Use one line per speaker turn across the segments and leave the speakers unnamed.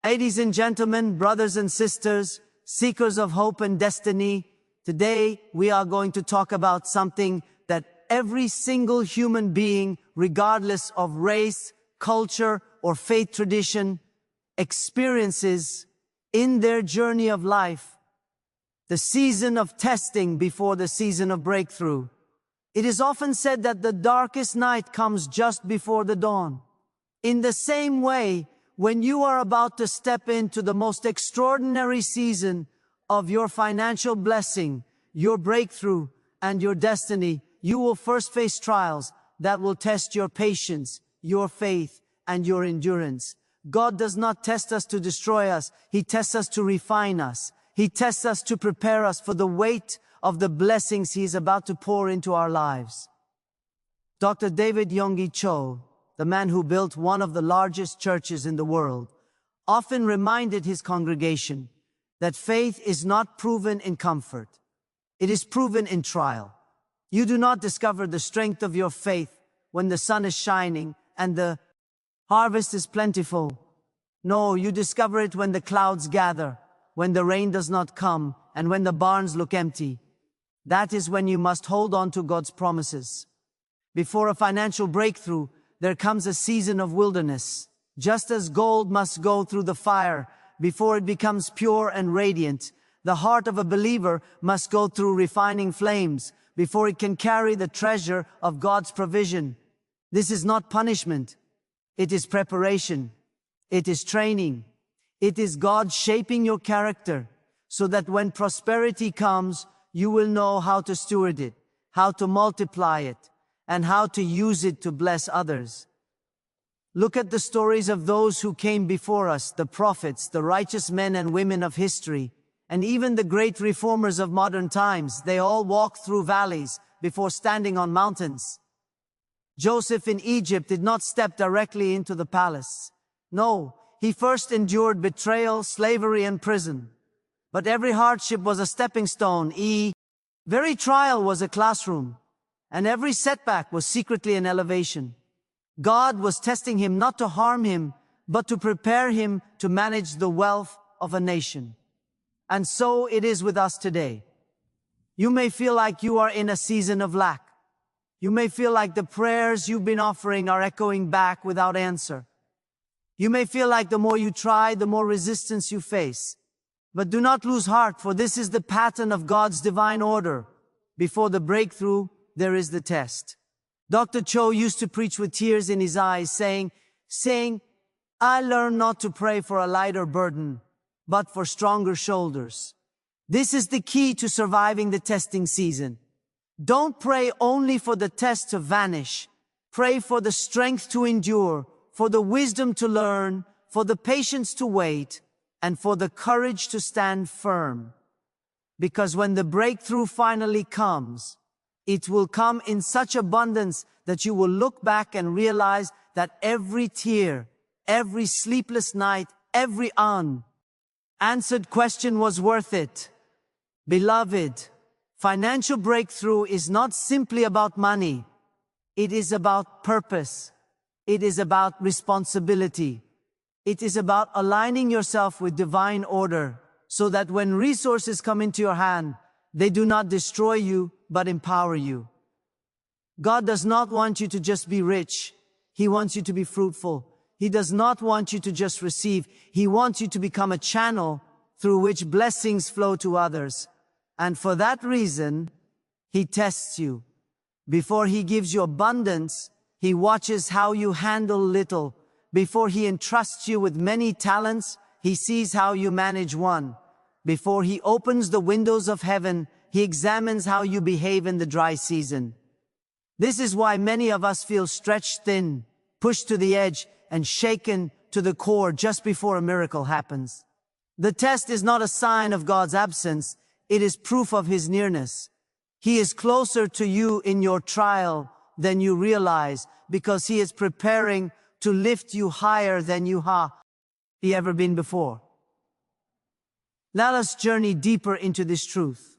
Ladies and gentlemen, brothers and sisters, seekers of hope and destiny, today we are going to talk about something that every single human being, regardless of race, culture, or faith tradition, experiences in their journey of life: the season of testing before the season of breakthrough. It is often said that the darkest night comes just before the dawn. In the same way, when you are about to step into the most extraordinary season of your financial blessing, your breakthrough, and your destiny, you will first face trials that will test your patience, your faith, and your endurance. God does not test us to destroy us. He tests us to refine us. He tests us to prepare us for the weight of the blessings He is about to pour into our lives. Dr. David Yonggi Cho, the man who built one of the largest churches in the world, often reminded his congregation that faith is not proven in comfort. It is proven in trial. You do not discover the strength of your faith when the sun is shining and the harvest is plentiful. No, you discover it when the clouds gather, when the rain does not come, and when the barns look empty. That is when you must hold on to God's promises. Before a financial breakthrough, there comes a season of wilderness. Just as gold must go through the fire before it becomes pure and radiant, the heart of a believer must go through refining flames before it can carry the treasure of God's provision. This is not punishment. It is preparation. It is training. It is God shaping your character so that when prosperity comes, you will know how to steward it, how to multiply it, and how to use it to bless others. Look at the stories of those who came before us, the prophets, the righteous men and women of history, and even the great reformers of modern times. They all walked through valleys before standing on mountains. Joseph in Egypt did not step directly into the palace. No, he first endured betrayal, slavery, and prison. But every hardship was a stepping stone. Every trial was a classroom. And every setback was secretly an elevation. God was testing him not to harm him, but to prepare him to manage the wealth of a nation. And so it is with us today. You may feel like you are in a season of lack. You may feel like the prayers you've been offering are echoing back without answer. You may feel like the more you try, the more resistance you face. But do not lose heart, for this is the pattern of God's divine order. Before the breakthrough, there is the test. Dr. Cho used to preach with tears in his eyes, saying, I learned not to pray for a lighter burden, but for stronger shoulders. This is the key to surviving the testing season. Don't pray only for the test to vanish. Pray for the strength to endure, for the wisdom to learn, for the patience to wait, and for the courage to stand firm. Because when the breakthrough finally comes, it will come in such abundance that you will look back and realize that every tear, every sleepless night, every unanswered question was worth it. Beloved, financial breakthrough is not simply about money. It is about purpose. It is about responsibility. It is about aligning yourself with divine order so that when resources come into your hand, they do not destroy you, but empower you. God does not want you to just be rich. He wants you to be fruitful. He does not want you to just receive. He wants you to become a channel through which blessings flow to others. And for that reason, He tests you. Before He gives you abundance, He watches how you handle little. Before He entrusts you with many talents, He sees how you manage one. Before He opens the windows of heaven, He examines how you behave in the dry season. This is why many of us feel stretched thin, pushed to the edge, and shaken to the core just before a miracle happens. The test is not a sign of God's absence. It is proof of His nearness. He is closer to you in your trial than you realize, because He is preparing to lift you higher than you have ever been before. Let us journey deeper into this truth.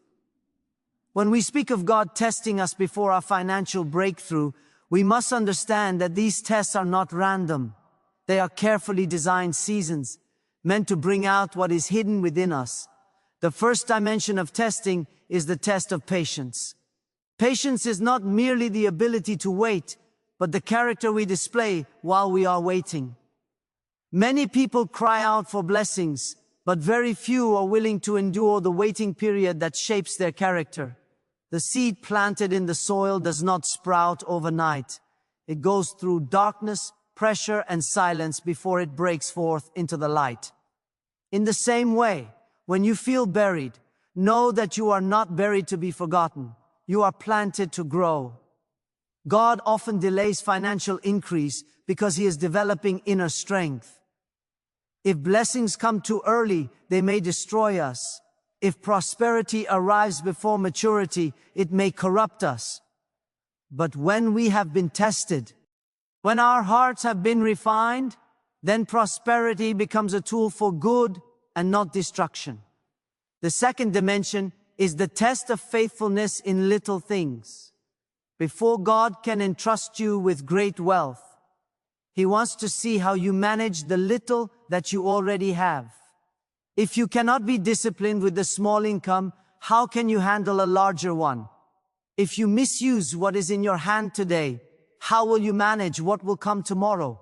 When we speak of God testing us before our financial breakthrough, we must understand that these tests are not random. They are carefully designed seasons. meant to bring out what is hidden within us. The first dimension of testing is the test of patience. Patience is not merely the ability to wait, but the character we display while we are waiting. Many people cry out for blessings, but very few are willing to endure the waiting period that shapes their character. The seed planted in the soil does not sprout overnight. It goes through darkness, pressure, and silence before it breaks forth into the light. In the same way, when you feel buried, know that you are not buried to be forgotten. You are planted to grow. God often delays financial increase because He is developing inner strength. If blessings come too early, they may destroy us. If prosperity arrives before maturity, it may corrupt us. But when we have been tested, when our hearts have been refined, then prosperity becomes a tool for good and not destruction. The second dimension is the test of faithfulness in little things. Before God can entrust you with great wealth, He wants to see how you manage the little that you already have. If you cannot be disciplined with the small income, how can you handle a larger one? If you misuse what is in your hand today, how will you manage what will come tomorrow?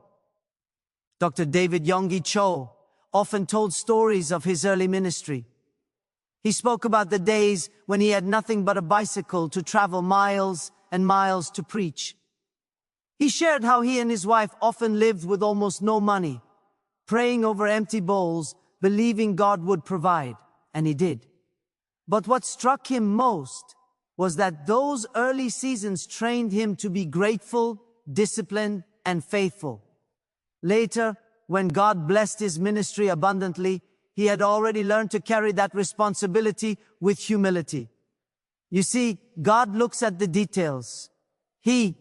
Dr. David Yonggi Cho often told stories of his early ministry. He spoke about the days when he had nothing but a bicycle to travel miles and miles to preach. He shared how he and his wife often lived with almost no money, praying over empty bowls, believing God would provide, and He did. But what struck him most was that those early seasons trained him to be grateful, disciplined, and faithful. Later, when God blessed his ministry abundantly, he had already learned to carry that responsibility with humility. You see, God looks at the details. He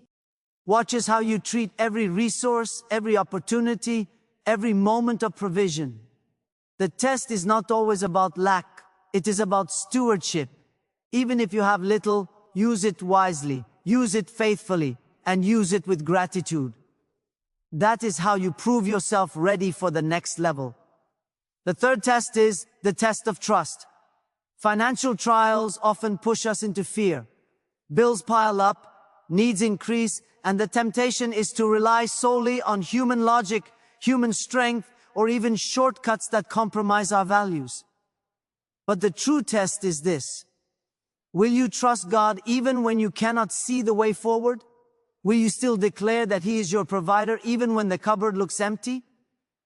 watches how you treat every resource, every opportunity, every moment of provision. The test is not always about lack. It is about stewardship. Even if you have little, use it wisely, use it faithfully, and use it with gratitude. That is how you prove yourself ready for the next level. The third test is the test of trust. Financial trials often push us into fear. Bills pile up, needs increase, and the temptation is to rely solely on human logic, human strength, or even shortcuts that compromise our values. But the true test is this. Will you trust God even when you cannot see the way forward? Will you still declare that He is your provider even when the cupboard looks empty?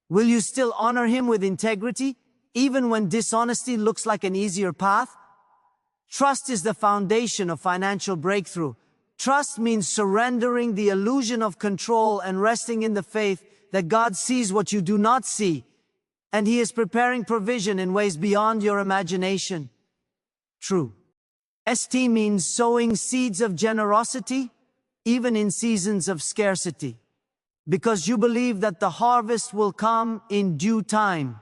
Will you still honor Him with integrity even when dishonesty looks like an easier path? Trust is the foundation of financial breakthrough. Trust means surrendering the illusion of control and resting in the faith that God sees what you do not see, and He is preparing provision in ways beyond your imagination. True. ST means sowing seeds of generosity, even in seasons of scarcity, because you believe that the harvest will come in due time.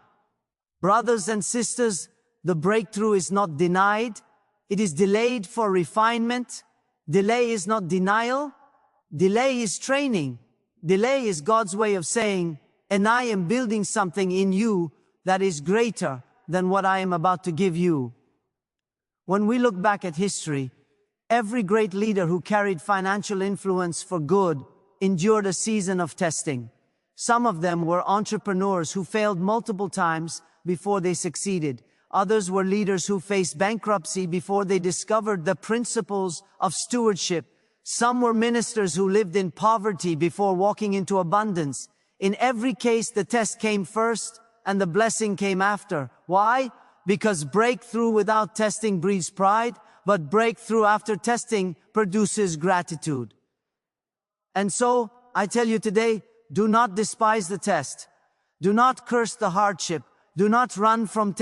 Brothers and sisters, the breakthrough is not denied. It is delayed for refinement. Delay is not denial. Delay is training. Delay is God's way of saying, and I am building something in you that is greater than what I am about to give you. When we look back at history, every great leader who carried financial influence for good endured a season of testing. Some of them were entrepreneurs who failed multiple times before they succeeded. Others were leaders who faced bankruptcy before they discovered the principles of stewardship. Some were ministers who lived in poverty before walking into abundance. In every case, the test came first and the blessing came after. Why? Because breakthrough without testing breeds pride, but breakthrough after testing produces gratitude. And so, I tell you today, do not despise the test. Do not curse the hardship. Do not run from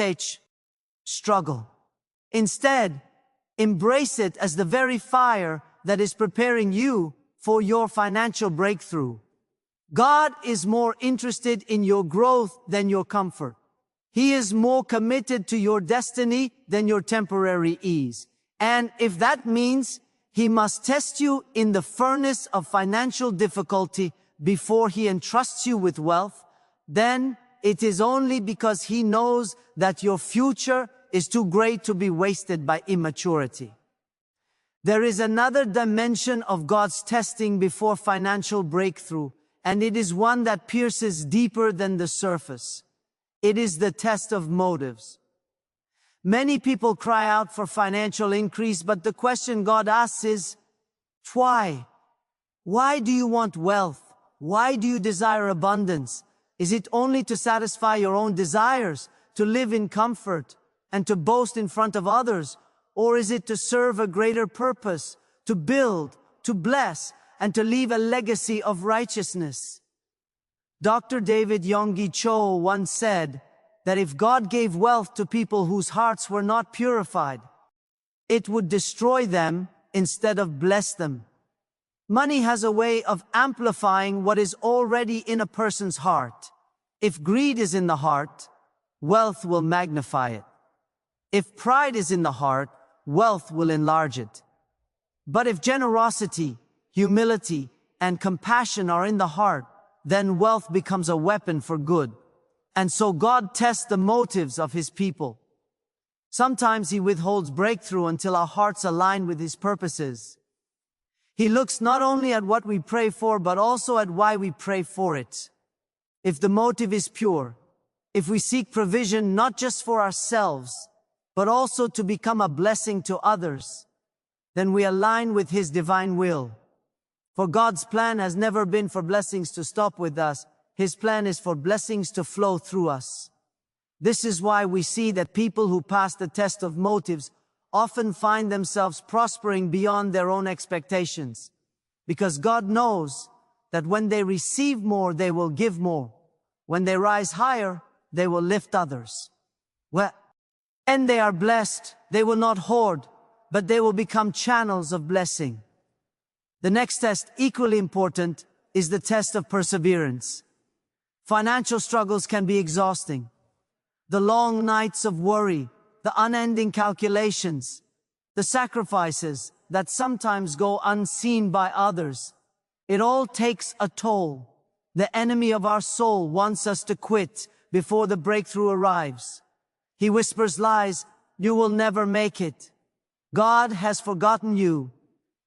struggle. Instead, embrace it as the very fire that is preparing you for your financial breakthrough. God is more interested in your growth than your comfort. He is more committed to your destiny than your temporary ease. And if that means He must test you in the furnace of financial difficulty before He entrusts you with wealth, then it is only because He knows that your future is too great to be wasted by immaturity. There is another dimension of God's testing before financial breakthrough, and it is one that pierces deeper than the surface. It is the test of motives. Many people cry out for financial increase, but the question God asks is, why? Why do you want wealth? Why do you desire abundance? Is it only to satisfy your own desires, to live in comfort, and to boast in front of others? Or is it to serve a greater purpose, to build, to bless, and to leave a legacy of righteousness? Dr. David Yonggi Cho once said that if God gave wealth to people whose hearts were not purified, it would destroy them instead of bless them. Money has a way of amplifying what is already in a person's heart. If greed is in the heart, wealth will magnify it. If pride is in the heart, wealth will enlarge it. But if generosity, humility, and compassion are in the heart, then wealth becomes a weapon for good. And so God tests the motives of His people. Sometimes He withholds breakthrough until our hearts align with His purposes. He looks not only at what we pray for, but also at why we pray for it. If the motive is pure, if we seek provision not just for ourselves, but also to become a blessing to others, then we align with His divine will. For God's plan has never been for blessings to stop with us. His plan is for blessings to flow through us. This is why we see that people who pass the test of motives often find themselves prospering beyond their own expectations. Because God knows that when they receive more, they will give more. When they rise higher, they will lift others. And they are blessed, they will not hoard, but they will become channels of blessing. The next test, equally important, is the test of perseverance. Financial struggles can be exhausting. The long nights of worry, the unending calculations, the sacrifices that sometimes go unseen by others. It all takes a toll. The enemy of our soul wants us to quit before the breakthrough arrives. He whispers lies, you will never make it. God has forgotten you.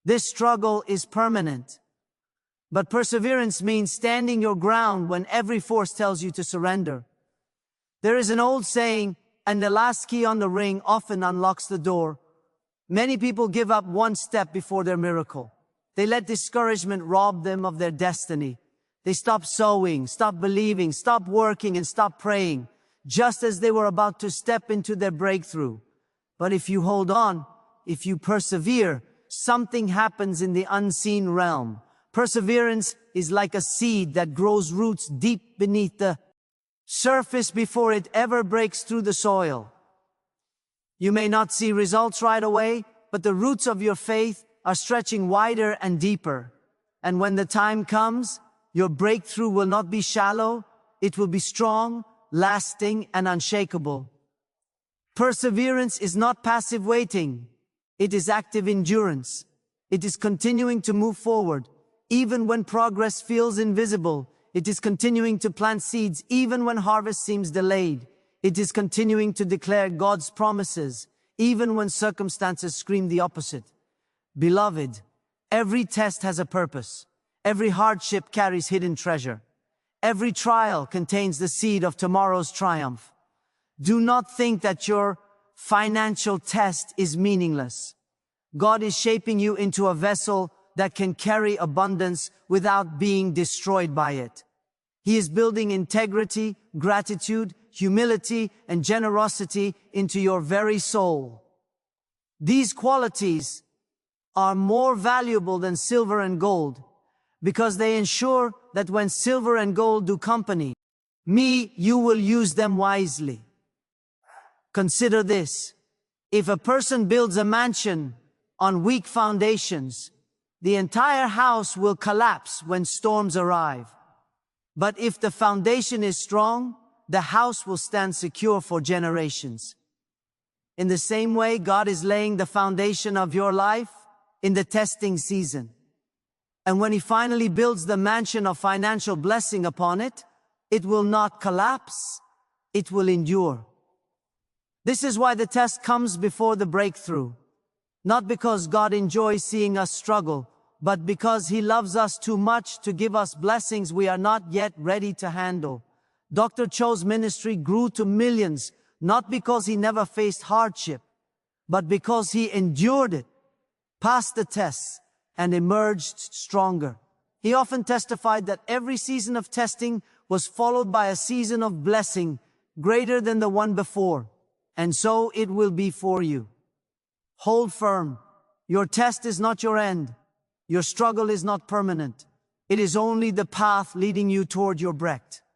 This struggle is permanent. But perseverance means standing your ground when every force tells you to surrender. There is an old saying, and the last key on the ring often unlocks the door. Many people give up one step before their miracle. They let discouragement rob them of their destiny. They stop sowing, stop believing, stop working, and stop praying, just as they were about to step into their breakthrough. But if you hold on, if you persevere, something happens in the unseen realm. Perseverance is like a seed that grows roots deep beneath the surface before it ever breaks through the soil. You may not see results right away, but the roots of your faith are stretching wider and deeper. And when the time comes, your breakthrough will not be shallow, it will be strong, lasting, and unshakable. Perseverance is not passive waiting. It is active endurance. It is continuing to move forward, even when progress feels invisible. It is continuing to plant seeds, even when harvest seems delayed. It is continuing to declare God's promises, even when circumstances scream the opposite. Beloved, every test has a purpose. Every hardship carries hidden treasure. Every trial contains the seed of tomorrow's triumph. Do not think that your financial test is meaningless. God is shaping you into a vessel that can carry abundance without being destroyed by it. He is building integrity, gratitude, humility, and generosity into your very soul. These qualities are more valuable than silver and gold, because they ensure that when silver and gold do company, you will use them wisely. Consider this. If a person builds a mansion on weak foundations, the entire house will collapse when storms arrive. But if the foundation is strong, the house will stand secure for generations. In the same way, God is laying the foundation of your life in the testing season. And when He finally builds the mansion of financial blessing upon it, It will not collapse. It will endure. This is why the test comes before the breakthrough. Not because God enjoys seeing us struggle, but because He loves us too much to give us blessings we are not yet ready to handle. Dr. Cho's ministry grew to millions, not because he never faced hardship, but because he endured it, passed the tests, and emerged stronger. He often testified that every season of testing was followed by a season of blessing greater than the one before. And so it will be for you. Hold firm. Your test is not your end. Your struggle is not permanent. It is only the path leading you toward your breakthrough.